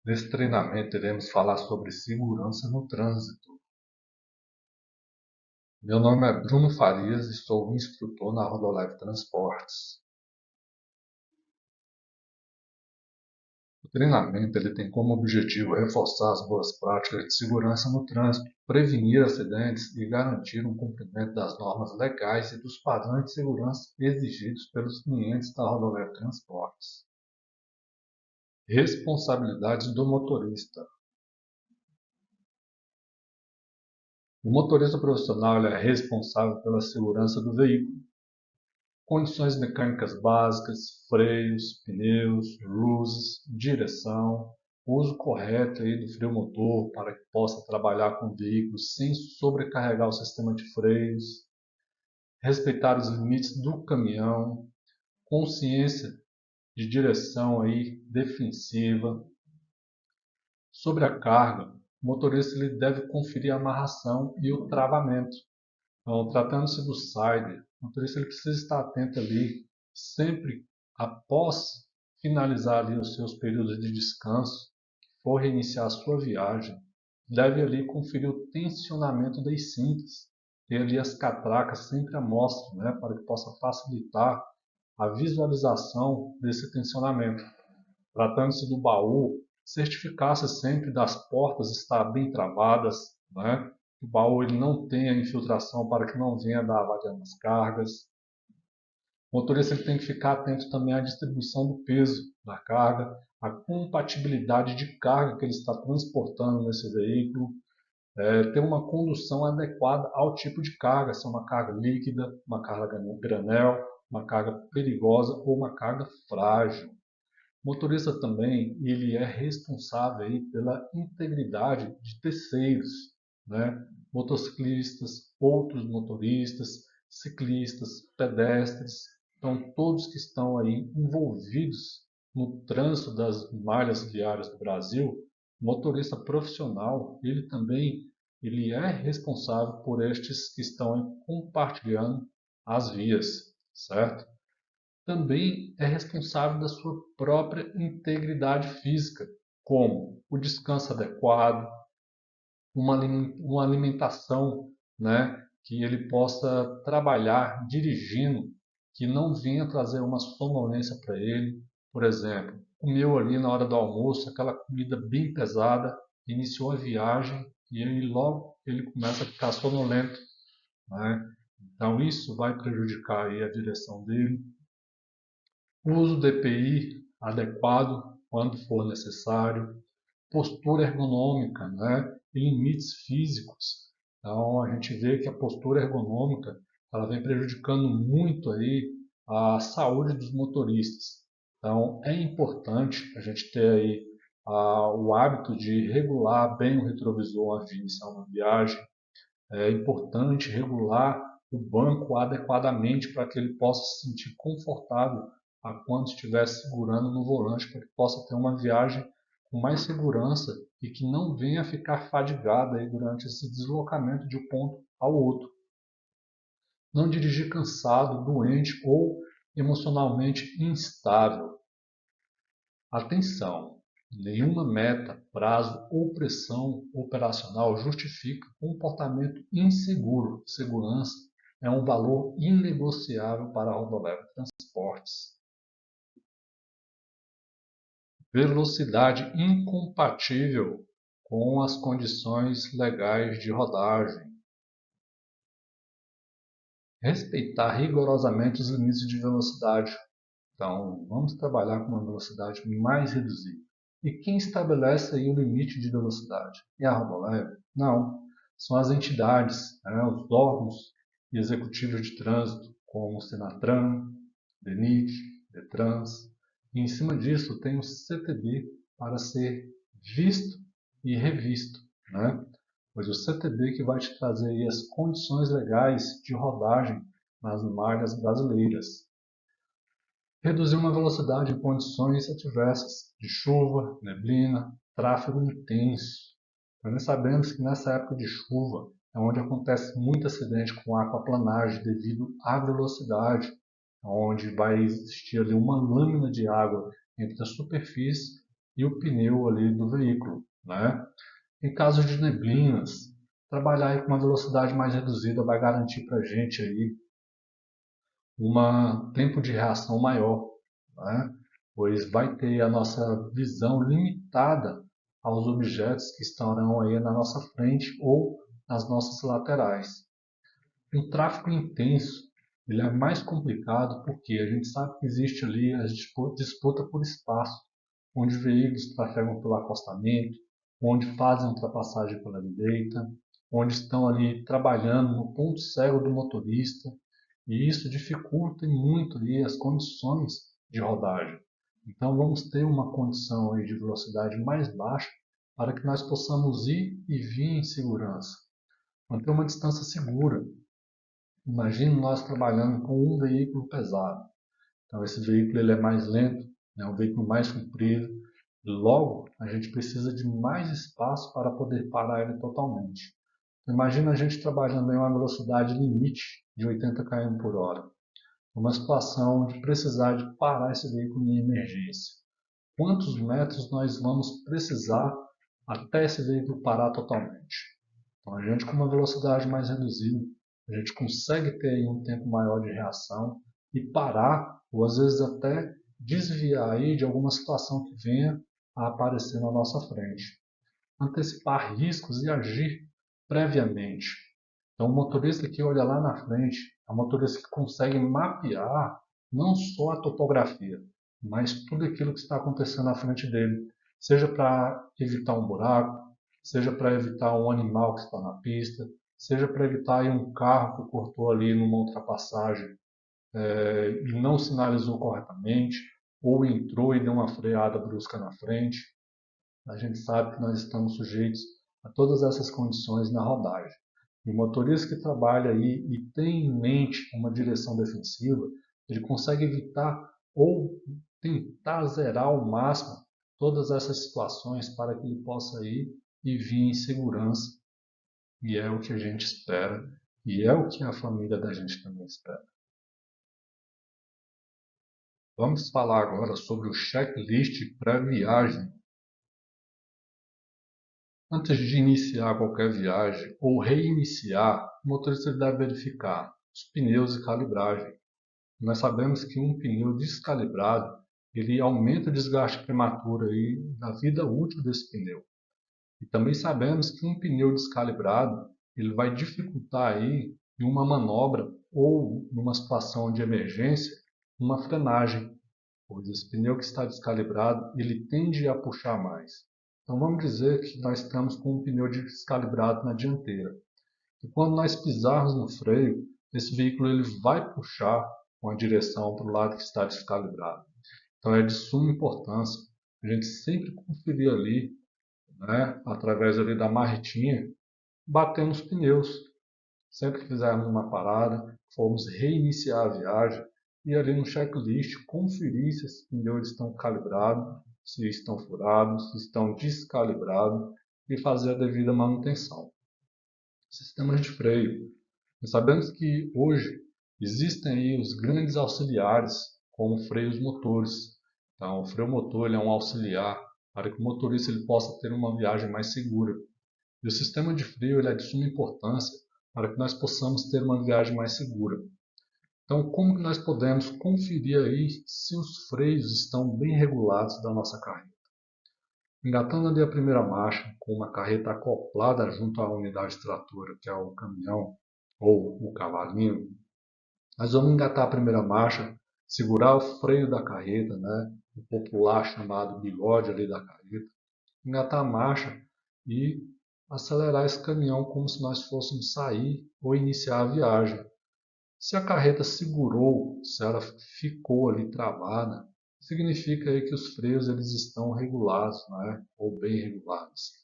Nesse treinamento iremos falar sobre segurança no trânsito. Meu nome é Bruno Farias e sou instrutor na Rodoleve Transportes. O treinamento tem como objetivo reforçar as boas práticas de segurança no trânsito, prevenir acidentes e garantir um cumprimento das normas legais e dos padrões de segurança exigidos pelos clientes da Rodoleve Transportes. Responsabilidades do motorista. O motorista profissional é responsável pela segurança do veículo. Condições mecânicas básicas, freios, pneus, luzes, direção, uso correto do freio motor para que possa trabalhar com o veículo sem sobrecarregar o sistema de freios, respeitar os limites do caminhão, consciência de direção defensiva. Sobre a carga, o motorista deve conferir a amarração e o travamento. Então, tratando-se do sider, o motorista precisa estar atento sempre após finalizar os seus períodos de descanso, for reiniciar a sua viagem, deve conferir o tensionamento das cintas, ter as catracas sempre à mostra, para que possa facilitar a visualização desse tensionamento. Tratando-se do baú, certificar-se sempre das portas estar bem travadas, que o baú não tenha infiltração para que não venha dar avaria nas cargas. O motorista tem que ficar atento também à distribuição do peso da carga, à compatibilidade de carga que ele está transportando nesse veículo, ter uma condução adequada ao tipo de carga, se é uma carga líquida, uma carga granel, uma carga perigosa ou uma carga frágil. O motorista também é responsável pela integridade de terceiros, motociclistas, outros motoristas, ciclistas, pedestres, então todos que estão envolvidos no trânsito das malhas viárias do Brasil. O motorista profissional, ele é responsável por estes que estão compartilhando as vias, certo? Também é responsável da sua própria integridade física, como o descanso adequado, uma alimentação, que ele possa trabalhar dirigindo, que não venha trazer uma sonolência para ele. Por exemplo, comeu na hora do almoço aquela comida bem pesada, iniciou a viagem e logo ele começa a ficar sonolento, Então isso vai prejudicar a direção dele. O uso do EPI adequado quando for necessário, postura ergonômica, e limites físicos. Então a gente vê que a postura ergonômica ela vem prejudicando muito a saúde dos motoristas. Então é importante a gente ter o hábito de regular bem o retrovisor antes de iniciar uma viagem. É importante regular o banco adequadamente para que ele possa se sentir confortável quando estiver segurando no volante, para que possa ter uma viagem com mais segurança e que não venha ficar fadigado durante esse deslocamento de um ponto ao outro. Não dirigir cansado, doente ou emocionalmente instável. Atenção! Nenhuma meta, prazo ou pressão operacional justifica comportamento inseguro. Segurança é um valor inegociável para a Rodoleve Transportes. Velocidade incompatível com as condições legais de rodagem. Respeitar rigorosamente os limites de velocidade. Então, vamos trabalhar com uma velocidade mais reduzida. E quem estabelece o limite de velocidade? É a Rodoleve? Não. São as entidades, os órgãos executivos de trânsito, como o Senatran, DENIT, DETRANS. E em cima disso tem o CTB para ser visto e revisto, Pois o CTB que vai te trazer as condições legais de rodagem nas malhas brasileiras. Reduzir uma velocidade em condições adversas, de chuva, neblina, tráfego intenso. Nós sabemos que nessa época de chuva é onde acontece muito acidente com aquaplanagem devido à velocidade, onde vai existir uma lâmina de água entre a superfície e o pneu ali do veículo, né? Em caso de neblinas, trabalhar aí com uma velocidade mais reduzida vai garantir para a gente aí um tempo de reação maior, né? Pois vai ter a nossa visão limitada aos objetos que estarão aí na nossa frente ou nas nossas laterais. Um tráfego intenso, ele é mais complicado porque a gente sabe que existe ali a disputa por espaço, onde veículos trafegam pelo acostamento, onde fazem ultrapassagem pela direita, onde estão ali trabalhando no ponto cego do motorista, e isso dificulta muito ali as condições de rodagem. Então vamos ter uma condição aí de velocidade mais baixa para que nós possamos ir e vir em segurança. Manter uma distância segura. Imagine nós trabalhando com um veículo pesado. Então esse veículo ele é mais lento, é um veículo mais comprido, e logo a gente precisa de mais espaço para poder parar ele totalmente. Então, imagina a gente trabalhando em uma velocidade limite de 80 km por hora. Uma situação de precisar de parar esse veículo em emergência. Quantos metros nós vamos precisar até esse veículo parar totalmente? Então a gente com uma velocidade mais reduzida, a gente consegue ter aí um tempo maior de reação e parar, ou às vezes até desviar aí de alguma situação que venha a aparecer na nossa frente. Antecipar riscos e agir previamente. Então o motorista que olha lá na frente, é um motorista que consegue mapear não só a topografia, mas tudo aquilo que está acontecendo na frente dele, seja para evitar um buraco, seja para evitar um animal que está na pista, seja para evitar aí um carro que cortou ali numa ultrapassagem e não sinalizou corretamente, ou entrou e deu uma freada brusca na frente. A gente sabe que nós estamos sujeitos a todas essas condições na rodagem. E o motorista que trabalha aí e tem em mente uma direção defensiva, ele consegue evitar ou tentar zerar ao máximo todas essas situações para que ele possa ir e vir em segurança. E é o que a gente espera, e é o que a família da gente também espera. Vamos falar agora sobre o checklist pré-viagem. Antes de iniciar qualquer viagem ou reiniciar, o motorista deve verificar os pneus e calibragem. Nós sabemos que um pneu descalibrado ele aumenta o desgaste prematuro aí da vida útil desse pneu. E também sabemos que um pneu descalibrado ele vai dificultar aí em uma manobra ou numa situação de emergência uma frenagem, pois esse pneu que está descalibrado ele tende a puxar mais. Então vamos dizer que nós estamos com um pneu descalibrado na dianteira. E quando nós pisarmos no freio, esse veículo ele vai puxar com a direção para o lado que está descalibrado. Então é de suma importância a gente sempre conferir ali, né, através ali da marretinha, batendo os pneus. Sempre que fizermos uma parada, formos reiniciar a viagem e ali no checklist conferir se esses pneus estão calibrados, se estão furados, se estão descalibrados e fazer a devida manutenção. Sistemas de freio. Nós sabemos que hoje existem aí os grandes auxiliares, como freios motores. Então, o freio motor ele é um auxiliar para que o motorista ele possa ter uma viagem mais segura. E o sistema de freio ele é de suma importância para que nós possamos ter uma viagem mais segura. Então, como que nós podemos conferir aí se os freios estão bem regulados da nossa carreta? Engatando ali a primeira marcha, com uma carreta acoplada junto à unidade tratora, que é o caminhão ou o cavalinho, nós vamos engatar a primeira marcha, segurar o freio da carreta, né? O popular chamado bigode ali da carreta, engatar a marcha e acelerar esse caminhão como se nós fôssemos sair ou iniciar a viagem. Se a carreta segurou, se ela ficou ali travada, significa aí que os freios eles estão regulados, né? Ou bem regulados.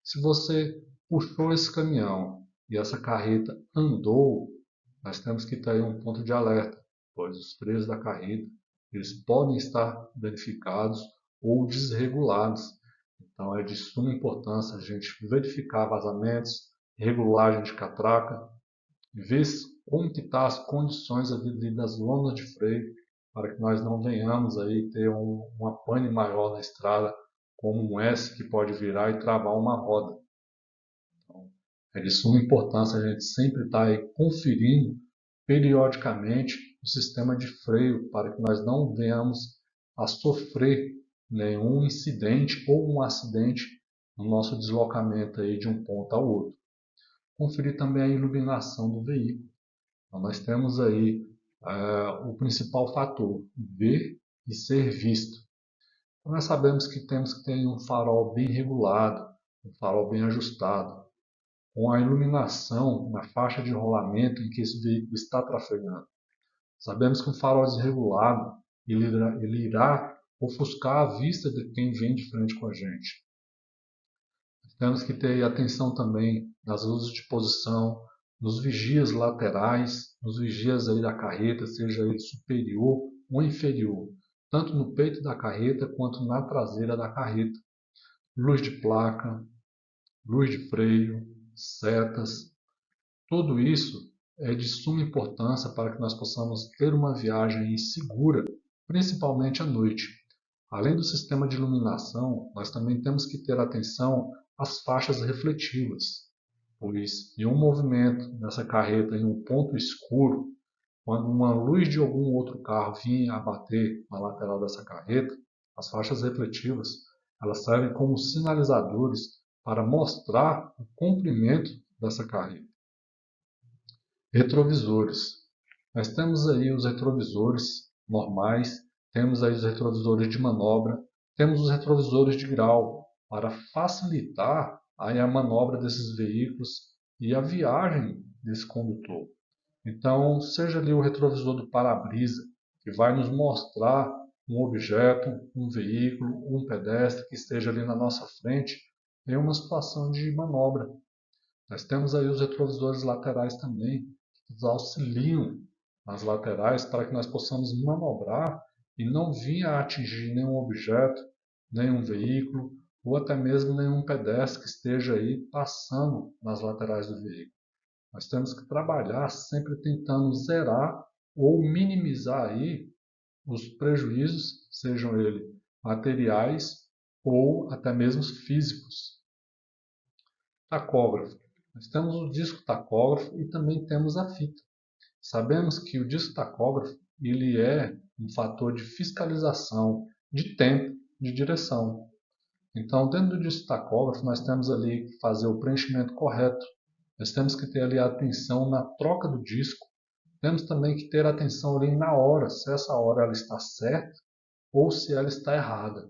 Se você puxou esse caminhão e essa carreta andou, nós temos que ter aí um ponto de alerta, pois os freios da carreta eles podem estar danificados ou desregulados. Então é de suma importância a gente verificar vazamentos, regulagem de catraca, ver como que estão as condições ali das lonas de freio, para que nós não venhamos aí ter uma pane maior na estrada como um S que pode virar e travar uma roda. Então, é de suma importância a gente sempre estar aí conferindo periodicamente o sistema de freio para que nós não venhamos a sofrer nenhum incidente ou um acidente no nosso deslocamento aí de um ponto ao outro. Conferir também a iluminação do veículo. Então, nós temos aí o principal fator, ver e ser visto. Então, nós sabemos que temos que ter um farol bem regulado, um farol bem ajustado, com a iluminação na faixa de rolamento em que esse veículo está trafegando. Sabemos que um farol desregulado ele irá ofuscar a vista de quem vem de frente com a gente. Temos que ter atenção também nas luzes de posição, nos vigias laterais, nos vigias aí da carreta, seja ele superior ou inferior, tanto no peito da carreta quanto na traseira da carreta. Luz de placa, luz de freio, setas, tudo isso é de suma importância para que nós possamos ter uma viagem segura, principalmente à noite. Além do sistema de iluminação, nós também temos que ter atenção às faixas refletivas, pois em um movimento dessa carreta em um ponto escuro, quando uma luz de algum outro carro vinha a bater na lateral dessa carreta, as faixas refletivas elas servem como sinalizadores para mostrar o comprimento dessa carreta. Retrovisores. Nós temos aí os retrovisores normais, temos aí os retrovisores de manobra, temos os retrovisores de grau, para facilitar aí a manobra desses veículos e a viagem desse condutor. Então, seja ali o retrovisor do para-brisa, que vai nos mostrar um objeto, um veículo, um pedestre que esteja ali na nossa frente em uma situação de manobra. Nós temos aí os retrovisores laterais também, que nos auxiliam nas laterais para que nós possamos manobrar e não vir a atingir nenhum objeto, nenhum veículo ou até mesmo nenhum pedestre que esteja aí passando nas laterais do veículo. Nós temos que trabalhar sempre tentando zerar ou minimizar aí os prejuízos, sejam eles materiais ou até mesmo físicos. Tacógrafo. Nós temos o disco tacógrafo e também temos a fita. Sabemos que o disco tacógrafo ele é um fator de fiscalização de tempo, de direção. Então, dentro do disco tacógrafo, nós temos ali que fazer o preenchimento correto. Nós temos que ter ali a atenção na troca do disco. Temos também que ter atenção ali na hora, se essa hora ela está certa ou se ela está errada.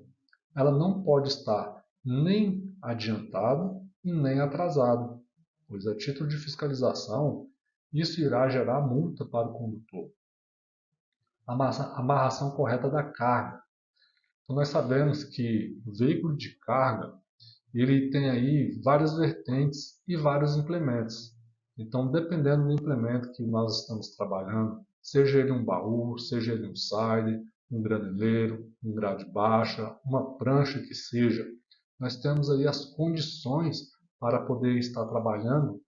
Ela não pode estar nem adiantada e nem atrasada, pois a título de fiscalização, isso irá gerar multa para o condutor. Amarração correta da carga. Então, nós sabemos que o veículo de carga ele tem aí várias vertentes e vários implementos. Então, dependendo do implemento que nós estamos trabalhando, seja ele um baú, seja ele um side, um graneleiro, um grade baixa, uma prancha que seja, nós temos aí as condições para poder estar trabalhando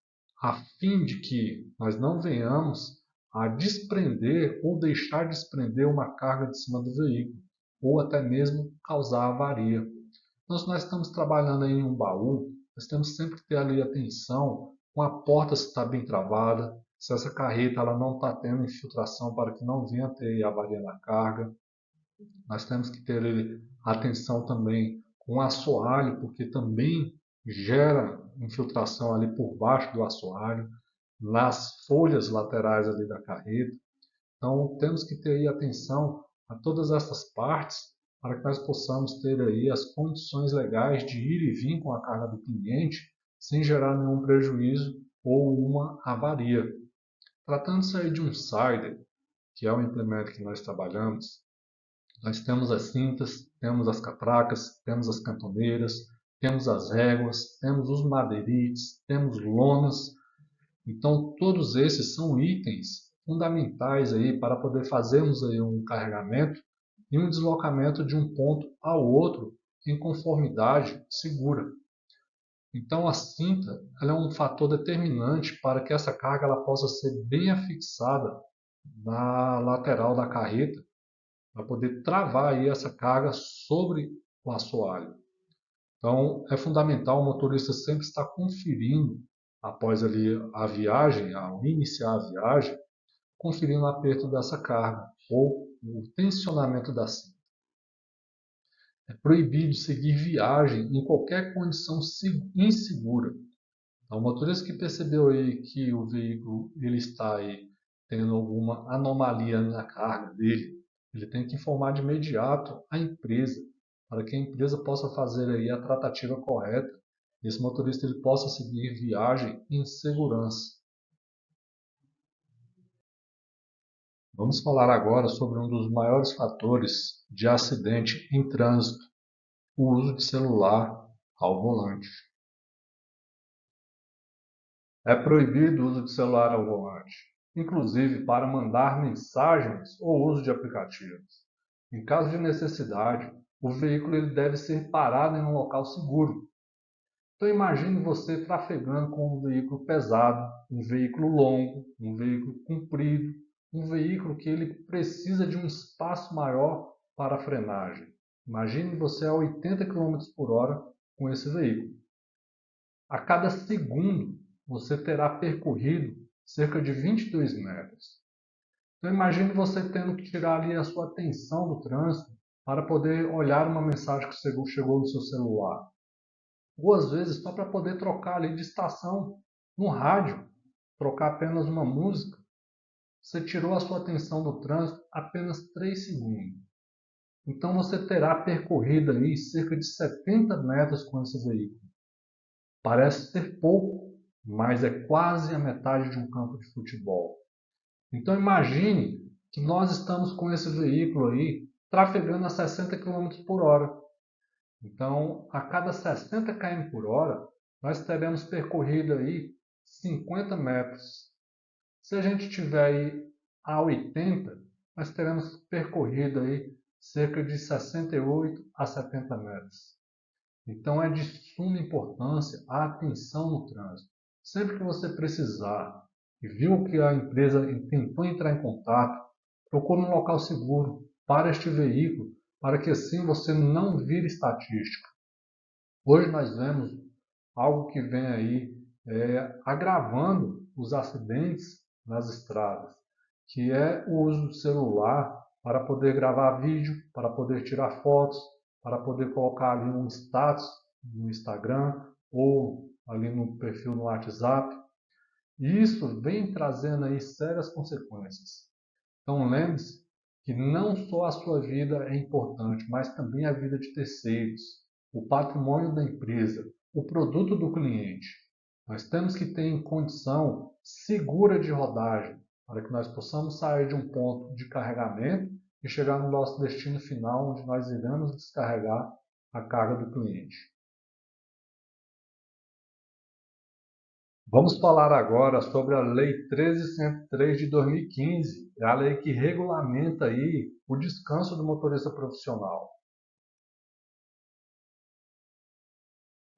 a fim de que nós não venhamos a desprender ou deixar desprender uma carga de cima do veículo, ou até mesmo causar avaria. Então, se nós estamos trabalhando em um baú, nós temos sempre que ter ali atenção com a porta se está bem travada, se essa carreta ela não está tendo infiltração para que não venha a ter avaria na carga. Nós temos que ter ali atenção também com o assoalho, porque também gera infiltração ali por baixo do assoalho, nas folhas laterais ali da carreta. Então, temos que ter aí atenção a todas essas partes para que nós possamos ter aí as condições legais de ir e vir com a carga do cliente sem gerar nenhum prejuízo ou uma avaria. Tratando-se aí de um sider, que é o implemento que nós trabalhamos, nós temos as cintas, temos as catracas, temos as cantoneiras, temos as réguas, temos os madeirites, temos lonas. Então, todos esses são itens fundamentais aí para poder fazermos aí um carregamento e um deslocamento de um ponto ao outro em conformidade segura. Então, a cinta ela é um fator determinante para que essa carga ela possa ser bem afixada na lateral da carreta, para poder travar aí essa carga sobre o assoalho. Então, é fundamental o motorista sempre estar conferindo, após ali a viagem, ao iniciar a viagem, conferindo o aperto dessa carga ou o tensionamento da cinta. É proibido seguir viagem em qualquer condição insegura. Então, o motorista que percebeu aí que o veículo ele está aí tendo alguma anomalia na carga dele, ele tem que informar de imediato a empresa, para que a empresa possa fazer aí a tratativa correta e esse motorista ele possa seguir viagem em segurança. Vamos falar agora sobre um dos maiores fatores de acidente em trânsito, o uso de celular ao volante. É proibido o uso de celular ao volante, inclusive para mandar mensagens ou uso de aplicativos. Em caso de necessidade, o veículo ele deve ser parado em um local seguro. Então imagine você trafegando com um veículo pesado, um veículo longo, um veículo comprido, um veículo que ele precisa de um espaço maior para a frenagem. Imagine você a 80 km por hora com esse veículo. A cada segundo, você terá percorrido cerca de 22 metros. Então imagine você tendo que tirar ali a sua atenção do trânsito para poder olhar uma mensagem que chegou no seu celular. Ou às vezes só para poder trocar ali de estação no rádio, trocar apenas uma música. Você tirou a sua atenção do trânsito apenas 3 segundos. Então você terá percorrido ali cerca de 70 metros com esse veículo. Parece ser pouco, mas é quase a metade de um campo de futebol. Então imagine que nós estamos com esse veículo aí trafegando a 60 km por hora. Então, a cada 60 km por hora, nós teremos percorrido aí 50 metros. Se a gente tiver aí a 80, nós teremos percorrido aí cerca de 68 a 70 metros. Então é de suma importância a atenção no trânsito. Sempre que você precisar e viu que a empresa tentou entrar em contato, procure um local seguro para este veículo, para que assim você não vire estatística. Hoje nós vemos algo que vem aí agravando os acidentes nas estradas, que é o uso do celular para poder gravar vídeo, para poder tirar fotos, para poder colocar ali um status no Instagram ou ali no perfil no WhatsApp. E isso vem trazendo aí sérias consequências. Então lembre-se que não só a sua vida é importante, mas também a vida de terceiros, o patrimônio da empresa, o produto do cliente. Nós temos que ter em condição segura de rodagem, para que nós possamos sair de um ponto de carregamento e chegar no nosso destino final, onde nós iremos descarregar a carga do cliente. Vamos falar agora sobre a Lei 13.103 de 2015, é a lei que regulamenta aí o descanso do motorista profissional.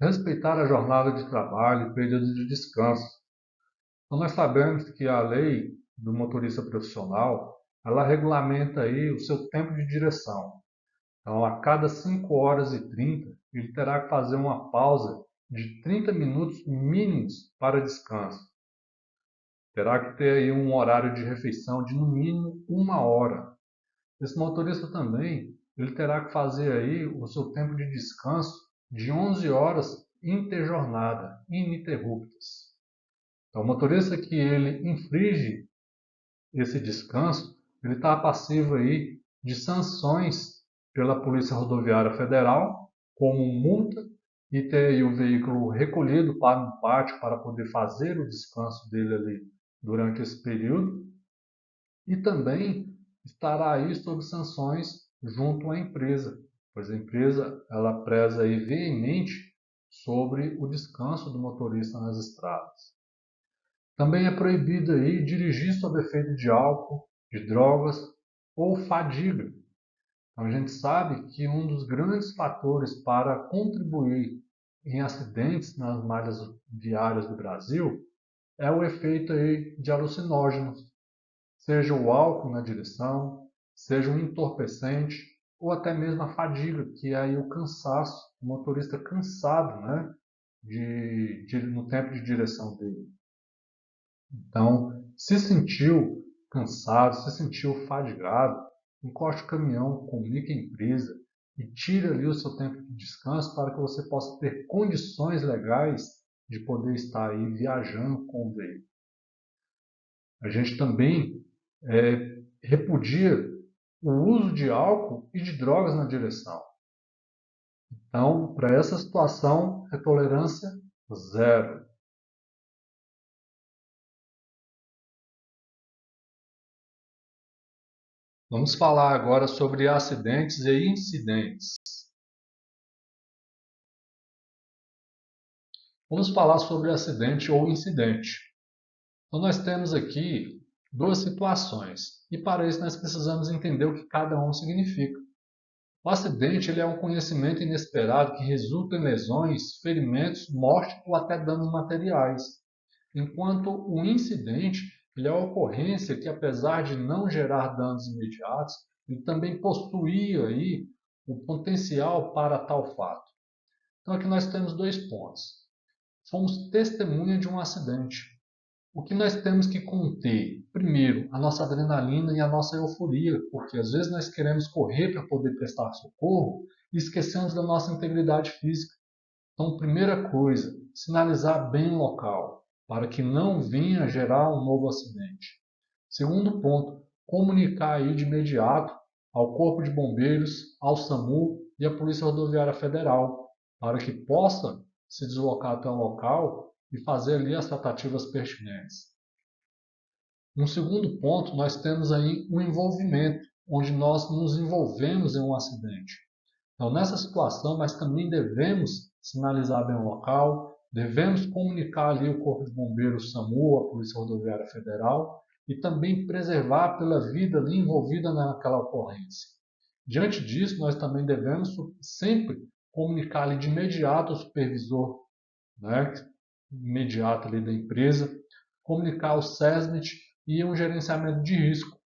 Respeitar a jornada de trabalho e período de descanso. Então, nós sabemos que a lei do motorista profissional, ela regulamenta aí o seu tempo de direção. Então, a cada 5 horas e 30, ele terá que fazer uma pausa de 30 minutos mínimos para descanso. Terá que ter aí um horário de refeição de no mínimo 1 hora. Esse motorista também, ele terá que fazer aí o seu tempo de descanso de 11 horas interjornada, ininterruptas. Então, o motorista que ele infringe esse descanso, ele está passivo aí de sanções pela Polícia Rodoviária Federal, como multa e ter aí o veículo recolhido para um pátio para poder fazer o descanso dele ali durante esse período, e também estará aí sob sanções junto à empresa, pois a empresa ela preza aí veemente sobre o descanso do motorista nas estradas. Também é proibido aí dirigir sob efeito de álcool, de drogas ou fadiga. Então, a gente sabe que um dos grandes fatores para contribuir em acidentes nas malhas viárias do Brasil é o efeito aí de alucinógenos, seja o álcool na direção, seja um entorpecente ou até mesmo a fadiga, que é aí o cansaço, o motorista cansado, né, no tempo de direção dele. Então, se sentiu cansado, se sentiu fadigado, encoste o caminhão, comunique a empresa e tire ali o seu tempo de descanso para que você possa ter condições legais de poder estar aí viajando com o veículo. A gente também repudia o uso de álcool e de drogas na direção. Então, para essa situação, é tolerância zero. Vamos falar agora sobre acidentes e incidentes. Vamos falar sobre acidente ou incidente. Então, nós temos aqui duas situações, e para isso nós precisamos entender o que cada um significa. O acidente ele é um conhecimento inesperado que resulta em lesões, ferimentos, morte ou até danos materiais. Enquanto o incidente ele é a ocorrência que, apesar de não gerar danos imediatos, ele também possuía aí o potencial para tal fato. Então aqui nós temos dois pontos. Fomos testemunha de um acidente. O que nós temos que conter? Primeiro, a nossa adrenalina e a nossa euforia, porque às vezes nós queremos correr para poder prestar socorro e esquecemos da nossa integridade física. Então, primeira coisa, sinalizar bem o local, para que não venha gerar um novo acidente. Segundo ponto, comunicar aí de imediato ao Corpo de Bombeiros, ao SAMU e à Polícia Rodoviária Federal, para que possa se deslocar até o local e fazer ali as tratativas pertinentes. No segundo ponto, nós temos aí um envolvimento, onde nós nos envolvemos em um acidente. Então, nessa situação, nós também devemos sinalizar bem o local, devemos comunicar ali o Corpo de Bombeiros, o SAMU, a Polícia Rodoviária Federal, e também preservar pela vida ali envolvida naquela ocorrência. Diante disso, nós também devemos sempre comunicar ali de imediato ao supervisor, né, imediato ali da empresa, comunicar ao SESMIT e um gerenciamento de risco.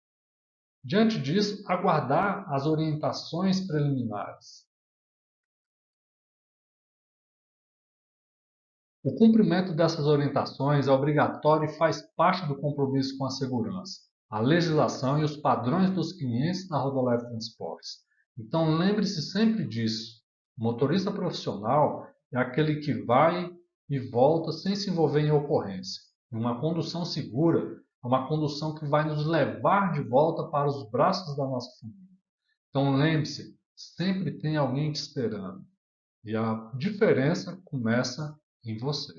Diante disso, aguardar as orientações preliminares. O cumprimento dessas orientações é obrigatório e faz parte do compromisso com a segurança, a legislação e os padrões dos clientes na Rodoleve Transportes. Então lembre-se sempre disso. O motorista profissional é aquele que vai e volta sem se envolver em ocorrência. Uma condução segura é uma condução que vai nos levar de volta para os braços da nossa família. Então lembre-se, sempre tem alguém te esperando. E a diferença começa em você.